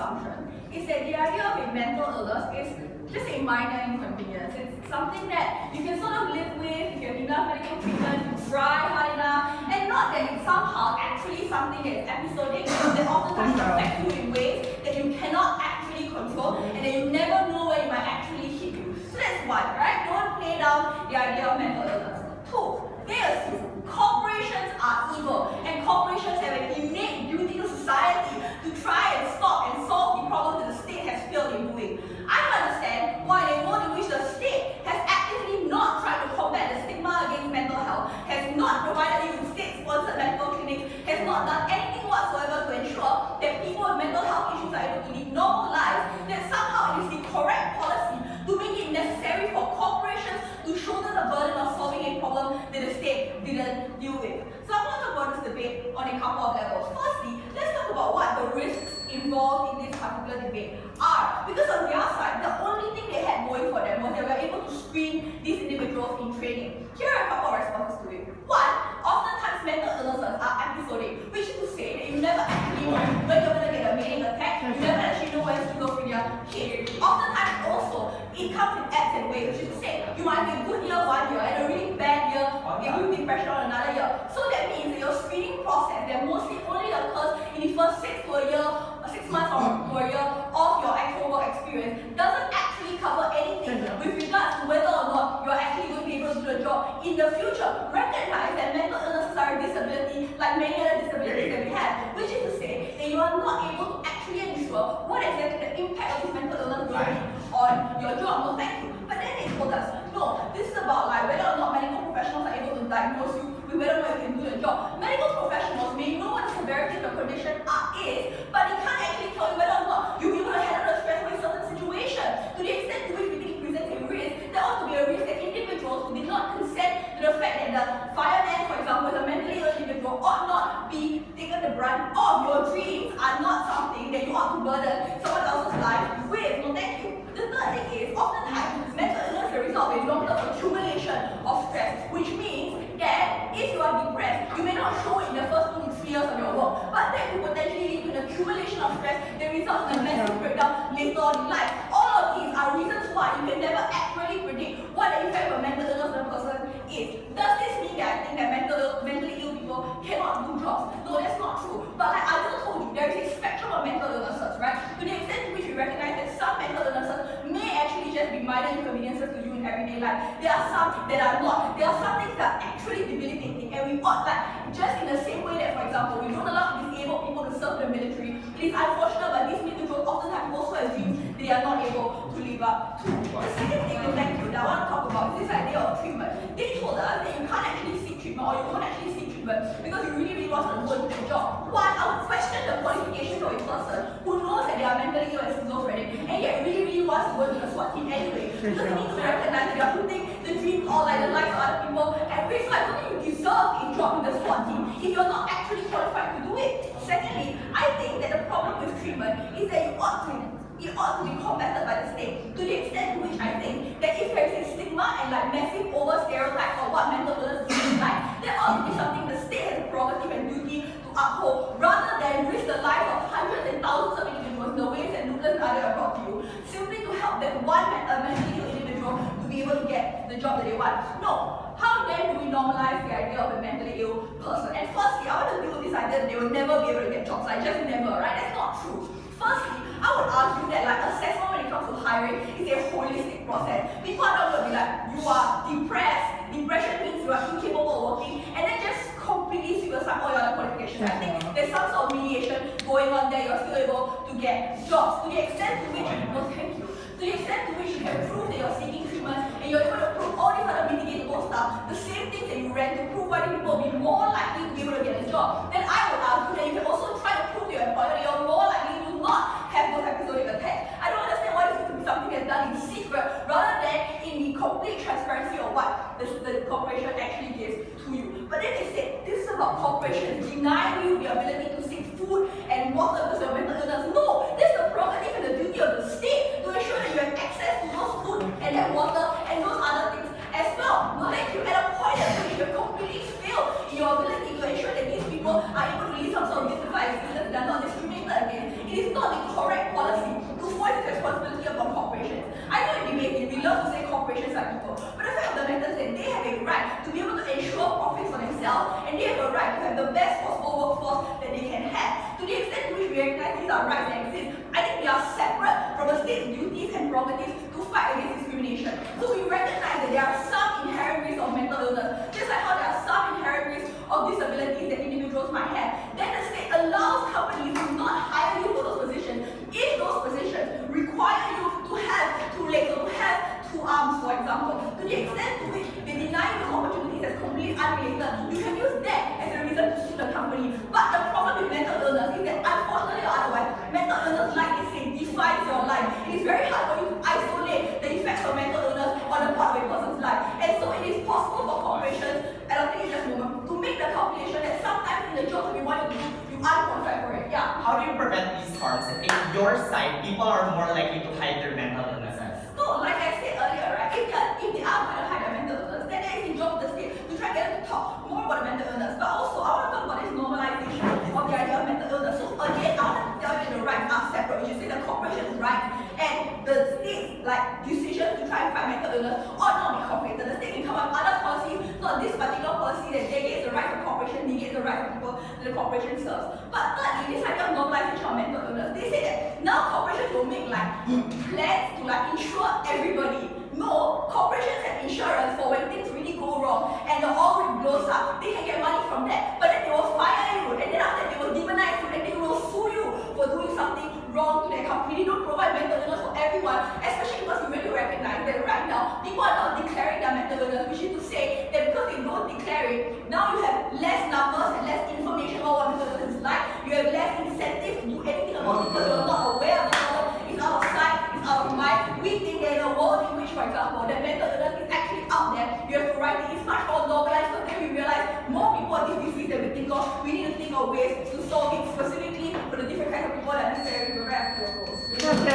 assumption is that the idea of a mental illness is just a minor inconvenience. It's something that you can sort of live with, if you have enough medical treatment, you try hard enough, and not that it's somehow actually something that is episodic, that oftentimes affects you in ways that you cannot actually control, and that you never know where it might actually hit you. So that's one, right? Don't play down the idea of mental illness. Two, they assume corporations are evil, and corporations have an innate duty to society to try and stop and solve the problem that the state has failed in doing. I don't understand why in a world in which the state has actively not tried to combat the stigma against mental health, has not provided you with state-sponsored medical clinics, has not done anything whatsoever to ensure that people with mental health issues are able to lead normal lives, that somehow it is the correct policy to make it necessary for corporations to shoulder the burden of solving a problem that the state didn't deal with. So I want to talk about this debate on a couple of levels. Firstly, let's talk about what the risks involved in this particular debate are. Because on their side, the only thing they had going for them was they were able to screen these individuals in training. Here are a couple of responses to it. One, oftentimes mental illnesses are episodic, which is to say that you never actually know when you're going to get a manic attack, you never actually know when schizophrenia hit. Oftentimes also, it comes in ebbs and waves, which is to say, you might be a good year one year and a really bad year, give you depression on another year. So that means that your screening process that mostly only occurs in the first 6 months or to a year of your actual work experience doesn't actually cover anything with regards to whether or not you're actually going to be able to do the job in the future. Recognize that mental illnesses are a disability like many other disabilities that we have, which is to say that you are not able to actually ensure what exactly the impact of this mental illness will be on your job. No, thank you. But then they told us, no, this is about like whether or not medical professionals are able to diagnose you with whether or not you can do the job. Medical professionals may know what the severity of the condition is, but they can't actually tell you whether or not you'll be able to handle the stress in a certain situation. To the extent to which we think it presents a risk, there ought to be a risk that individuals who did not consent to the fact that the fireman, for example, is a mentally ill individual, ought not be taken the brunt of. Your dreams are not something that you ought to burden someone else's life with. No, thank you. The third thing is, oftentimes, mental illness is a result of a long-term accumulation of stress, which means that if you are depressed, you may not show it in the first 2 to 3 years of your work, but that could potentially lead to an accumulation of stress that results in a massive breakdown later on in life. All of these are reasons why you can never accurately predict what the effect of mental illness on a person is. Does this mean that I think that mentally ill people cannot do jobs? No, that's not true. But like I just told you, there is a spectrum of mental illnesses, right? To the extent to which we recognize that some mental illnesses may actually just be minor inconveniences to you in everyday life. There are some that are not. There are some things that are actually debilitating, and we ought, like, just in the same way that, for example, we don't allow disabled people to serve the military. It is unfortunate, but these individuals oftentimes also assume they are not able to live up to. The second thing that I want to talk about is this idea of treatment. They told us that you can't actually seek treatment, or you won't actually seek treatment because you really want to go into the job. One, I would question the qualification of a person who knows that they are mentally ill and schizophrenic, and yet really wants to go into the SWAT team anyway. Because you need to recognize that you are putting the dream or like the lives of other people at risk. So I don't think you deserve a job in the SWAT team if you're not actually qualified to do it. Secondly, I think that the problem with treatment is that it ought to be combated by the state, to the extent to which I think that if there is a stigma and like massive over stereotypes of what mental illness is like, there ought to be something the state has a prerogative and duty to uphold, rather than risk the lives of hundreds and thousands of individuals in the ways that Lucas and others have brought to you, simply to help that one mentally ill individual to be able to get the job that they want. No. How then do we normalize the idea of a mentally ill person? And firstly, I want to deal with this idea that they will never be able to get jobs. Like, just never, right? That's not true. Firstly, I would argue that like assessment when it comes to hiring is a holistic process. People are not going to be like, you are depressed, depression means you are incapable of working, and then just completely sweep aside all your other qualifications. I think there's some sort of mediation going on there, you're still able to get jobs. To the extent to which, no thank you, to the extent to which you can prove that you're seeking treatment and you're able to prove all these other mitigatable stuff, the same things that you ran to prove why people will be more likely to be able to get a job, then I would argue that you can also try to prove to your employer that you're more likely to not have those episodic attacks. I don't understand why this needs to be something that's done in secret rather than in the complete transparency of what the corporation actually gives to you. But then they said this is about corporations denying you the ability to seek food and water because of mental illness. No, that's the prerogative and the duty of the state to ensure that you have access to those food and that water and those other things as well. No, thank you. At a point at which you have completely failed in your ability to ensure that these people are able to lead some sort of dignified existence, they are not discriminated against. It is not the correct are rights that exist. I think they are separate from the state's duties and prerogatives to fight against discrimination. So we recognize that there are some inherent risks of mental illness, just like how there are some inherent risks of disabilities that individuals might have. Then the state allows companies to not hire you for those positions if those positions require you to have two legs or to have two arms, for example. To the extent to which they deny you opportunities as completely unrelated, you can use that as a reason to sue the company. But the problem with mental illness is that, unfortunately or otherwise, mental illness, like they say, defines your life. It is very hard for you to isolate the effects of mental illness on a part of a person's life. And so it is possible for corporations, and I think it's just a moment, to make the calculation that sometimes in the jobs that we want you to do, you aren't qualified for it. Yeah. How do you prevent these harms if in your side people are more likely to hide their mental illnesses? No, like I said earlier, right? If they are going to hide their mental illness, then there is the job of the state to try and get them to talk more about the mental illness. But also, I want to talk about this normalization of the idea of mental illness. So again, I want to tell you the rights are separate, which is say the corporation's rights and the state's decision to try and fight mental illness ought not be conflated. The state can come up with other policies, not this particular policy that negates the rights of corporation, negates the rights of people that the corporation serves. But thirdly, this idea of normalization of mental illness, they say that now corporations will make plans to insure everybody. No, corporations have insurance for when things really go wrong and the oil rig blows up. They can get money from that, but then they will fire you, and then after that they will demonize you, and they will sue you for doing something wrong to their company. They don't provide mental illness for everyone, especially because we really recognize that right now people are not declaring their mental illness, which is to say that because they don't declare it, now you have less numbers and less information about what mental illness is like. You have less incentive to do anything about it because you're not aware of the problem. It's out of sight, it's out of mind. We think that in a world in which, for example, that mental illness is actually out there, you have to write it. It's much more normalized, because then we realize more people have this disease that we think of. We need to think of ways to solve it specifically